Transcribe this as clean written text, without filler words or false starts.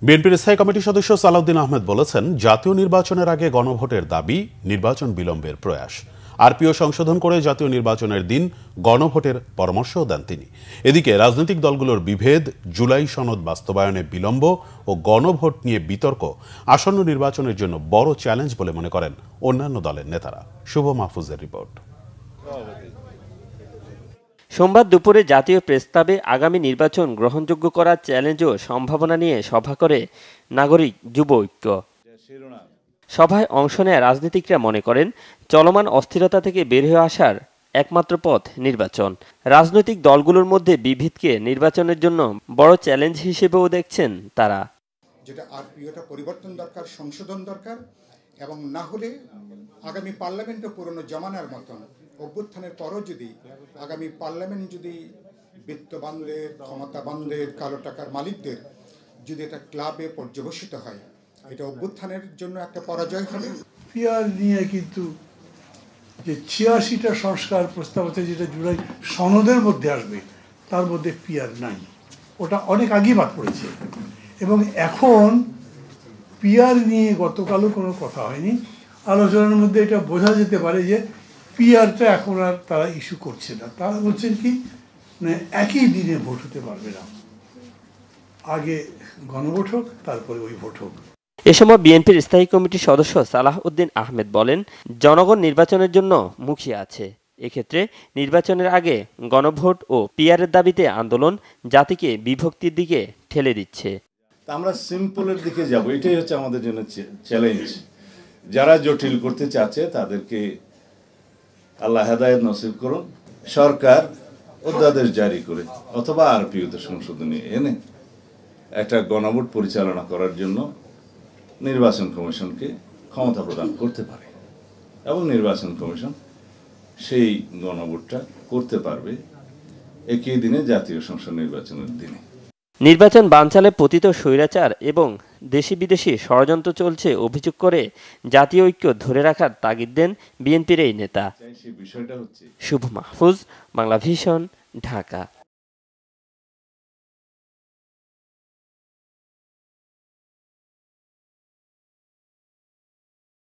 বিএনপির স্থায়ী কমিটির সদস্য সালাউদ্দিন আহমেদ বলেছেন, জাতীয় নির্বাচনের আগে গণভোটের দাবি, নির্বাচন বিলম্বের প্রয়াস। আরপিও সংশোধন করে জাতীয় নির্বাচনের দিন গণভোটের পরামর্শও দেন তিনি। এদিকে রাজনৈতিক দলগুলোর বিভেদ, জুলাই সনদ বাস্তবায়নে বিলম্ব ও গণভোট নিয়ে বিতর্ক আসন্ন নির্বাচনের জন্য বড় চ্যালেঞ্জ বলে মনে করেন অন্যান্য দলের নেতারা। শুভ মাহফুজের রিপোর্ট। সোমবার দুপুরে জাতীয় প্রস্তাবে আগামী নির্বাচন গ্রহণযোগ্য করার চ্যালেঞ্জ ও সম্ভাবনা নিয়ে সভা করে নাগরিক যুব ঐক্য। সভায় অংশ নেয়া রাজনীতিকরা মনে করেন, চলমান অস্থিরতা থেকে বের হয়ে আসার একমাত্র পথ নির্বাচন। রাজনৈতিক দলগুলোর মধ্যে বিভেদকে নির্বাচনের জন্য বড় চ্যালেঞ্জ হিসেবেও দেখছেন তারা। যেটা আরপিওটা পরিবর্তন দরকার, সংশোধন দরকার, এবং না হলে আগামী পার্লামেন্টও পুরনো জমানার মতন অভ্যুত্থানের পরও যদি আগামী পার্লামেন্ট যদি বিত্তবানদের, ক্ষমতাবানদের, কালো টাকার মালিকদের যদি এটা ক্লাবে পর্যবসিত হয়, এটা অভ্যুত্থানের জন্য একটা পরাজয় হবে। পিআর নিয়ে কিন্তু যে ৮৬টা সংস্কার প্রস্তাব আছে, যেটা জুলাই সনদের মধ্যে আসবে, তার মধ্যে পিআর নাই। ওটা অনেক আগেই বাদ পড়েছে। এবং এখন পিআর নিয়ে গতকালও কোনো কথা হয়নি। আলোচনার মধ্যে এটা বোঝা যেতে পারে যে পিআরটা এখন আর তারা ইস্যু করছে না। তারা বলছেন কি, মানে একই দিনে ভোট হতে পারবে না, আগে গণভোট হোক, তারপরে ওই ভোট হোক। এ সময় বিএনপির স্থায়ী কমিটির সদস্য সালাউদ্দিন আহমেদ বলেন, জনগণ নির্বাচনের জন্য মুখিয়ে আছে। এক্ষেত্রে নির্বাচনের আগে গণভোট ও পিআরের দাবিতে আন্দোলন জাতিকে বিভক্তির দিকে ঠেলে দিচ্ছে। আমরা সিম্পলের দিকে যাব, এটাই হচ্ছে আমাদের জন্য চ্যালেঞ্জ। যারা জটিল করতে চাচ্ছে তাদেরকে আল্লাহ হেদায়েত নসিব করুন। সরকার অধ্যাদেশ জারি করে অথবা আরপিওতে সংশোধনী এনে একটা গণভোট পরিচালনা করার জন্য নির্বাচন কমিশনকে ক্ষমতা প্রদান করতে পারে, এবং নির্বাচন কমিশন সেই গণভোটটা করতে পারবে একই দিনে, জাতীয় সংসদ নির্বাচনের দিনে। নির্বাচন বানচালে পতিত স্বৈরাচার এবং দেশি বিদেশি ষড়যন্ত্র চলছে অভিযোগ করে জাতীয় ঐক্য ধরে রাখার তাগিদ দেন বিএনপির এই নেতা। বিষয়টা হচ্ছে শুভ মাহফুজ, বাংলা ভিশন, ঢাকা।